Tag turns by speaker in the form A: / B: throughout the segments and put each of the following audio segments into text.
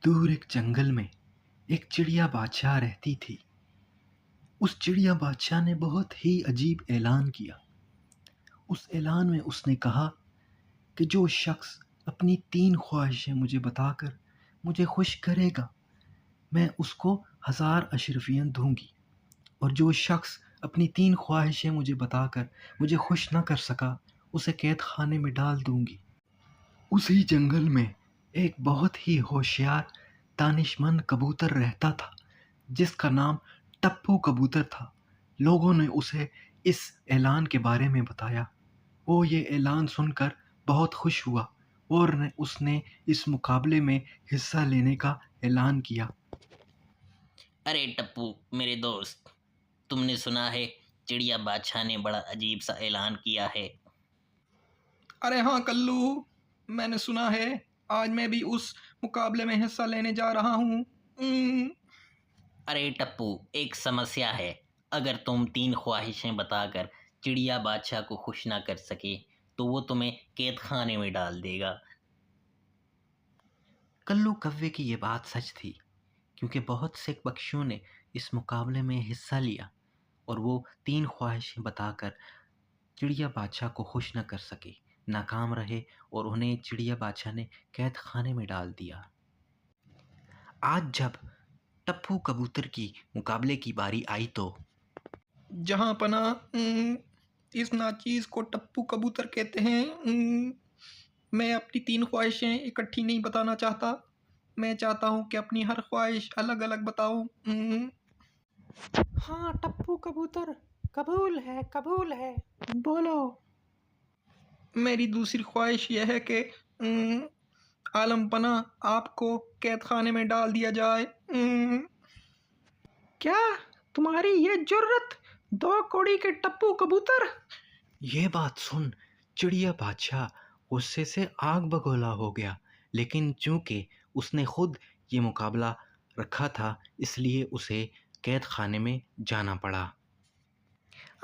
A: दूर एक जंगल में एक चिड़िया बादशाह रहती थी। उस चिड़िया बादशाह ने बहुत ही अजीब ऐलान किया। उस ऐलान में उसने कहा कि जो शख्स अपनी 3 ख्वाहिशें मुझे बताकर मुझे खुश करेगा, मैं उसको 1000 अशरफियाँ दूँगी, और जो शख्स अपनी 3 ख्वाहिशें मुझे बताकर मुझे खुश न कर सका, उसे कैद खाने में डाल दूँगी। उसी जंगल में एक बहुत ही होशियार दानिशमंद कबूतर रहता था, जिसका नाम टप्पू कबूतर था। लोगों ने उसे इस ऐलान के बारे में बताया। वो ये ऐलान सुनकर बहुत खुश हुआ और उसने इस मुकाबले में हिस्सा लेने का ऐलान किया।
B: अरे टप्पू मेरे दोस्त, तुमने सुना है चिड़िया बादशाह ने बड़ा अजीब सा ऐलान किया है।
C: अरे हाँ कल्लू, मैंने सुना है। आज मैं भी उस मुकाबले में हिस्सा लेने जा रहा हूँ।
B: अरे टप्पू, एक समस्या है। अगर तुम 3 ख्वाहिशें बताकर चिड़िया बादशाह को खुश ना कर सके तो वो तुम्हें कैद खाने में डाल देगा।
A: कल्लू कव्वे की ये बात सच थी, क्योंकि बहुत से पक्षियों ने इस मुकाबले में हिस्सा लिया और वो 3 ख्वाहिशें बताकर चिड़िया बादशाह को खुश न कर सके, नाकाम रहे और उन्हें चिड़िया बादशाह ने कैद खाने में डाल दिया। आज जब टप्पू कबूतर की मुकाबले की बारी आई तो
C: जहाँ पना, इस नाचीज को टप्पू कबूतर कहते हैं। मैं अपनी 3 ख्वाहिशें इकट्ठी नहीं बताना चाहता। मैं चाहता हूँ कि अपनी हर ख्वाहिश अलग अलग बताऊँ।
D: हाँ टप्पू कबूतर, कबूल है, बोलो।
C: मेरी दूसरी ख्वाहिश यह है कि आलम पना आपको कैद खाने में डाल दिया जाए।
D: क्या तुम्हारी ये जुर्रत, 2 कौड़ी के टप्पू कबूतर?
A: ये बात सुन चिड़िया बादशाह गुस्से से आग बगोला हो गया, लेकिन चूंकि उसने खुद ये मुकाबला रखा था, इसलिए उसे कैद खाने में जाना पड़ा।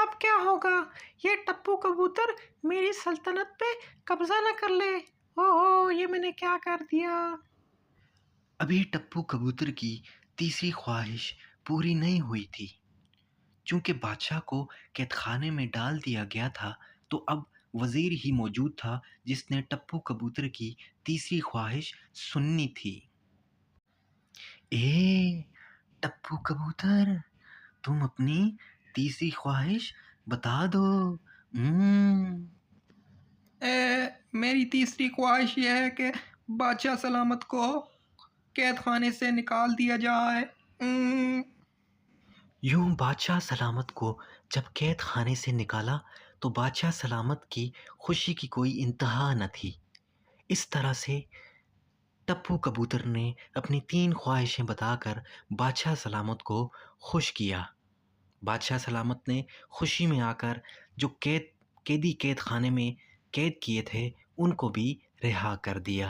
D: अब क्या होगा? ये टप्पू कबूतर मेरी सल्तनत पे कब्जा न कर ले। ओहो, ये मैंने क्या कर दिया?
A: अभी टप्पू कबूतर की तीसरी ख्वाहिश पूरी नहीं हुई थी। चूंकि बादशाह को कैद खाने में डाल दिया गया था, तो अब वजीर ही मौजूद था जिसने टप्पू कबूतर की तीसरी ख्वाहिश सुननी थी। ए टप्पू कबूतर, तुम अपनी तीसरी ख्वाहिश बता दो।
C: मेरी तीसरी ख्वाहिश यह है कि बादशाह सलामत को कैद खाने से निकाल दिया जाए।
A: यूं बादशाह सलामत को जब कैद खाने से निकाला तो बादशाह सलामत की खुशी की कोई इंतहा न थी। इस तरह से टप्पू कबूतर ने अपनी 3 ख्वाहिशें बताकर बादशाह सलामत को खुश किया। बादशाह सलामत ने खुशी में आकर जो कैदी कैद खाने में कैद किए थे, उनको भी रिहा कर दिया।